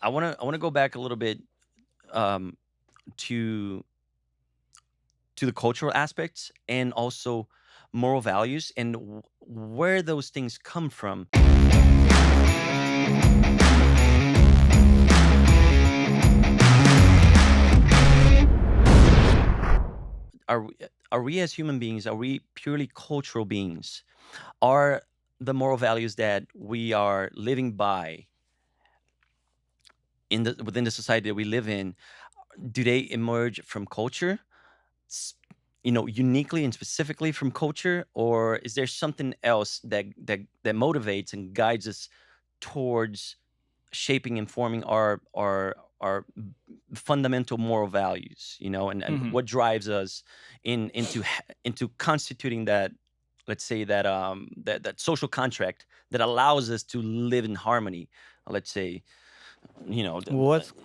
I wanna go back a little bit um, to the cultural aspects and also moral values and where those things come from. Are we, are we as human beings? Are we purely cultural beings? Are the moral values that we are living by within the society that we live in, do they emerge from culture? s- Uniquely and specifically from culture, or is there something else that motivates and guides us towards shaping and forming our fundamental moral values, and Hmm. what drives us into constituting that, let's say, that social contract that allows us to live in harmony, let's say, you know the,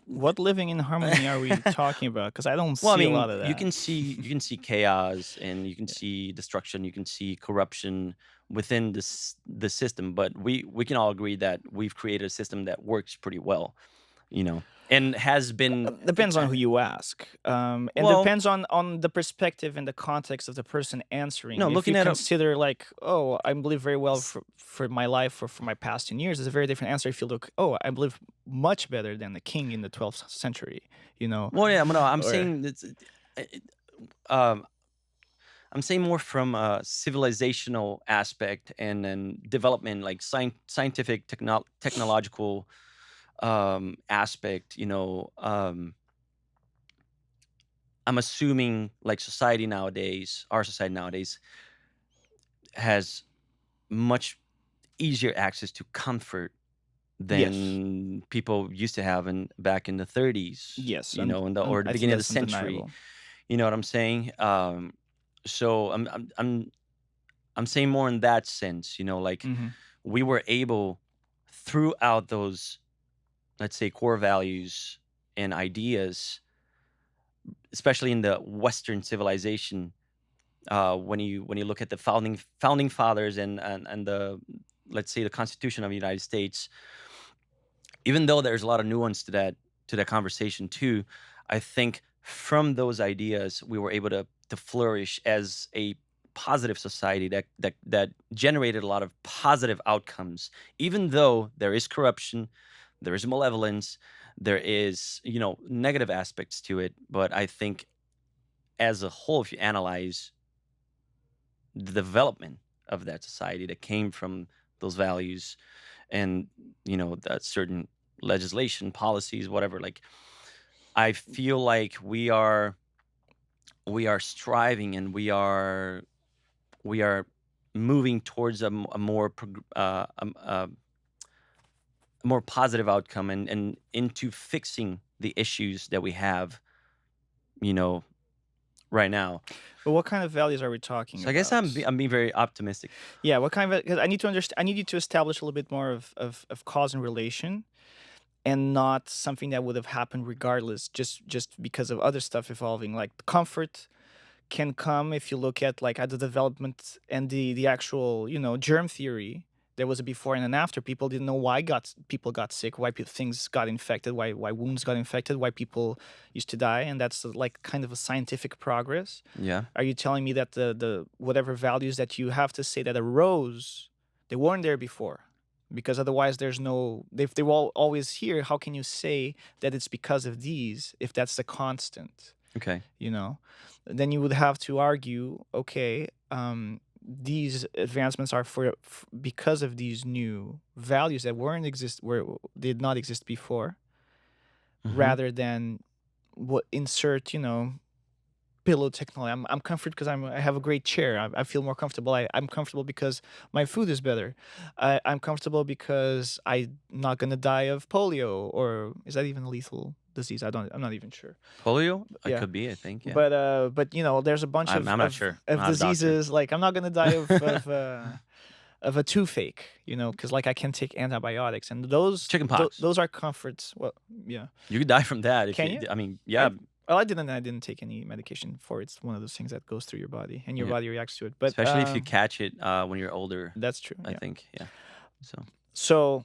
What living in harmony are we talking about? Because I don't Well, I see a mean, lot of you that. can see you can see chaos and you can see destruction, you can see corruption within the system, but we can all agree that we've created a system that works pretty well, and has been Depends on who you ask, and well, depends on the perspective and the context of the person answering. If you looking at a consider like, oh, I believe very well s- for my life or for my past 10 years, it's a very different answer. If you look, oh, I believe much better than the king in the 12th century, you know, well, yeah, no, I'm or saying um I'm saying more from a civilizational aspect and then development, like scientific technological aspect. I'm assuming like our society nowadays has much easier access to comfort yes, than people used to have in back in the 30s, yes, and, or the I think beginning of the that's century. undeniable. You know what I'm saying? So I'm saying more in that sense. Like Hmm. we were able throughout those, let's say, core values and ideas, especially in the Western civilization, when you look at the founding fathers and the, let's say, the Constitution of the United States, even though there's a lot of nuance to that conversation too, I think from those ideas we were able to flourish as a positive society that generated a lot of positive outcomes, even though there is corruption, there is malevolence, there is negative aspects to it. But I think as a whole, if you analyze the development of that society that came from those values and that certain legislation, policies, whatever, like I feel like we are striving and we are moving towards a more a more positive outcome and into fixing the issues that we have, you know right now. But what kind of values are we talking So I guess I'm about? I'm being very optimistic. Yeah, what kind of, because I need to understand. I need you to establish a little bit more of cause and relation, and not something that would have happened regardless, just because of other stuff evolving. Like comfort can come if you look at the development and the actual, germ theory. There was a before and an after. People didn't know why got people got sick, why things got infected, why wounds got infected, why people used to die, and that's like kind of a scientific progress. Yeah. Are you telling me that the whatever values that you have to say that arose, they weren't there before? Because otherwise, there's no. If they were always here, how can you say that it's because of these if that's the constant? Okay. You know, then you would have to argue, okay, these advancements are because of these new values that weren't exist were did not exist before, Hmm. rather than what insert, pillow technology. I'm comfortable because I have a great chair. I feel more comfortable. I'm comfortable because my food is better. I'm comfortable because I'm not gonna die of polio, or is that even a lethal disease? I'm not even sure. Polio, I Yeah. could be, I think, yeah. But there's a bunch I'm not sure. I'm of not a doctor. diseases. Like I'm not gonna die of a toothache, because like I can take antibiotics, and Chickenpox. those are comforts. Well, yeah. You could die from that if Can you you? I mean, I yeah, well, I didn't take any medication for it. It's one of those things that goes through your body, and your yeah. body reacts to it. But Especially if you catch it when you're older, that's true. I Yeah. think. Yeah. So So,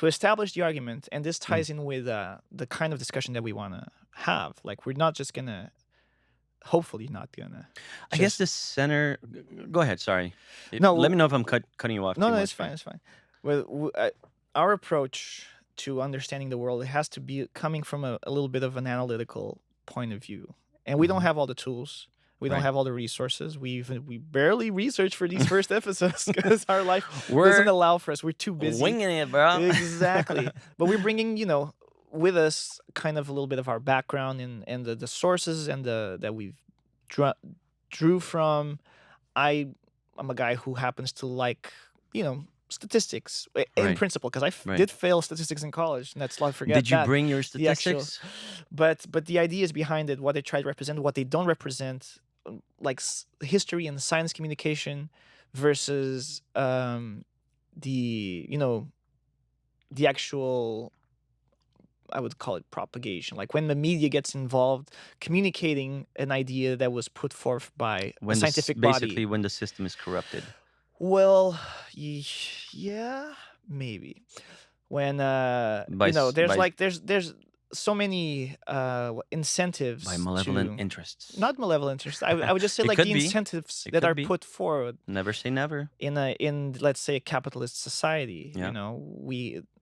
to establish the argument, and this Mm. ties in with the kind of discussion that we want to have. Like, we're not just gonna, hopefully, not gonna I guess just the center. Go ahead. Sorry. Let me no, know if I'm cutting you off no, too no, it's much. fine, But it's fine. Well, our approach to understanding the world, it has to be coming from a little bit of an analytical point of view, and we don't Mhm. have all the tools. We don't Right. have all the resources. We barely research for these first episodes because our life doesn't We're allow for us. We're too busy. winging it, bro. Exactly. But we're bringing, with us kind of a little bit of our background and the sources and that we've drew, drew from. I'm a guy who happens to like, statistics in Right. principle, because Right. did fail statistics in college. And let's not forget Did you that. bring your The actual, statistics? but the ideas behind it, what they try to represent, what they don't represent, like history and science communication versus the the actual, I would call it propagation. Like when the media gets involved, communicating an idea that was put forth by a scientific Basically body. when the system is corrupted. Well, yeah, maybe. When there's By like there's so many by incentives malevolent to, interests. not malevolent interest. I would just say It like the could be. incentives It that could are be. put forward Never say never. in let's say a capitalist society. Yeah.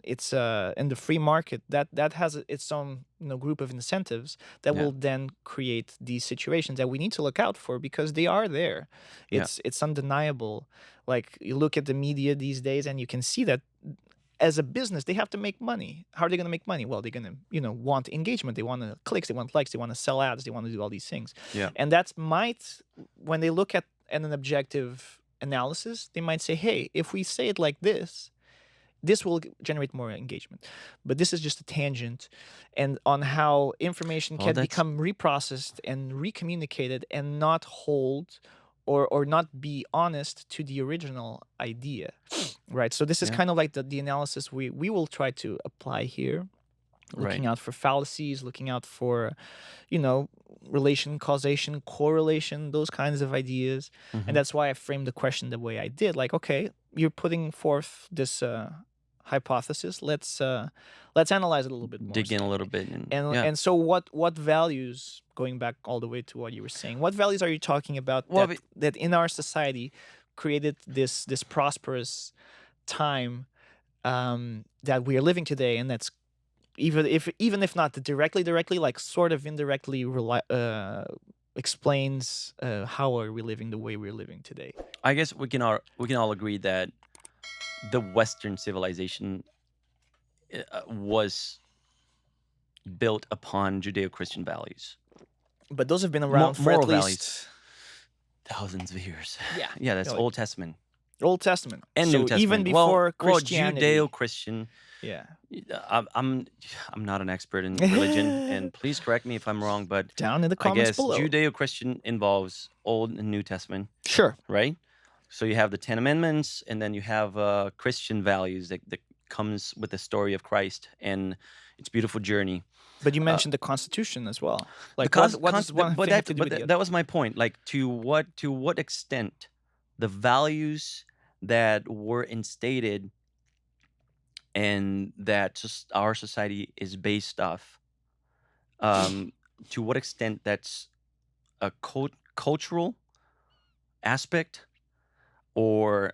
It's in the free market that has its own group of incentives that Yeah. will then create these situations that we need to look out for, because they are there. Yeah. It's undeniable. Like, you look at the media these days and you can see that as a business they have to make money. How are they going to make money? Well, they're going to want engagement, they want clicks, they want likes, they want to sell ads, they want to do all these things. Yeah. And that's might, when they look at an objective analysis, they might say, hey, if we say it like this will generate more engagement. But this is just a tangent, and on how information Well, can that's become reprocessed and recommunicated and not hold or not be honest to the original idea. Right. So this is yeah. kind of like the analysis we will try to apply here, looking Right. out for fallacies, looking out for, relation, causation, correlation, those kinds of ideas. Mhm. And that's why I framed the question the way I did. Like, okay, you're putting forth this hypothesis. Let's analyze it a little bit more. Dig in a little bit and And yeah. and so what values, going back all the way to what you were saying, what values are you talking about Well, that in our society created this prosperous time that we are living today, and that's even if not directly, like sort of indirectly explains how are we living the way we're living today. I guess we can all agree that the Western civilization was built upon Judeo-Christian values, But those have been around for moral at values. least Thousands of years. Yeah. Yeah, that's like Old Testament Old Testament and so New Testament. even before well, Christianity. Judeo-Christian. Yeah. I'm not an expert in religion, and please correct me if I'm wrong, but Down in the I comments guess below. Judeo-Christian involves Old and New Testament, Sure. right? So you have the Ten Amendments, and then you have Christian values that comes with the story of Christ and its beautiful journey. But you mentioned the Constitution as well. Like, The what does one but thing have to do with the other? that was my point. Like, to what extent the values that were instated and that just our society is based off, to what extent that's a cultural aspect, or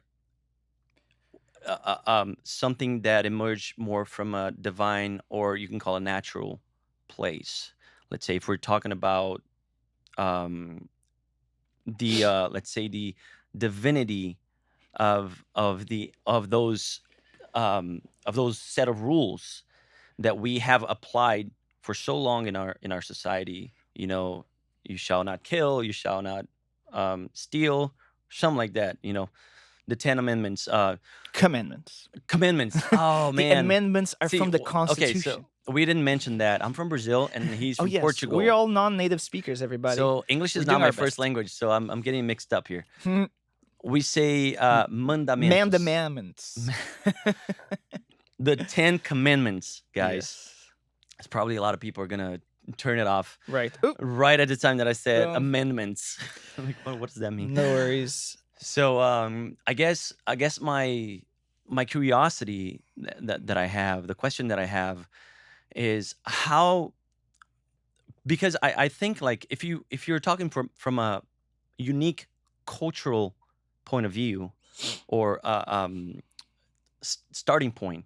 something that emerged more from a divine, or you can call a natural place. Let's say if we're talking about um, the let's say the divinity of those set of rules that we have applied for so long in our society. You shall not kill, you shall not steal, something like that. The Ten Amendments, Commandments. commandments. Oh The man, amendments are See, from the okay, Constitution. so we didn't mention that I'm from Brazil and he's Oh from yes, Portugal. we're all non-native speakers, everybody. So English is We're not doing my our first best. language, so I'm getting mixed up here. Hmm. We say mandamentos. Mandaments. The 10 Commandments, guys. Yes. It's probably a lot of people are gonna turn it off Right. Oop. right at the time that I said Well. amendments. Like, what does that mean? No worries. So I guess my my curiosity that I have, the question that I have is how, because I think like if you're talking from a unique cultural point of view, or starting point,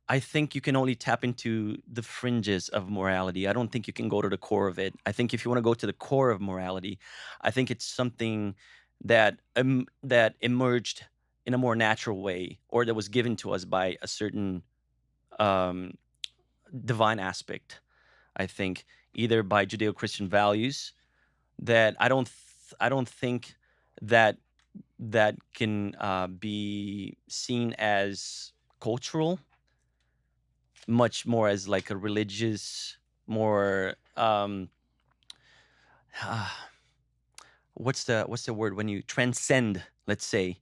I think you can only tap into the fringes of morality. I don't think you can go to the core of it. I think if you want to go to the core of morality, I think it's something that emerged in a more natural way, or that was given to us by a certain um, divine aspect. I think either by Judeo-Christian values that I don't think that that can be seen as cultural, much more as like a religious, more what's the word when you transcend, let's say,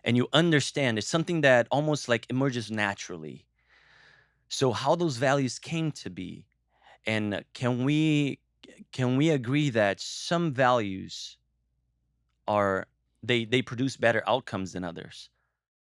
and you understand it's something that almost like emerges naturally. So how those values came to be, and can we agree that some values are, they produce better outcomes than others?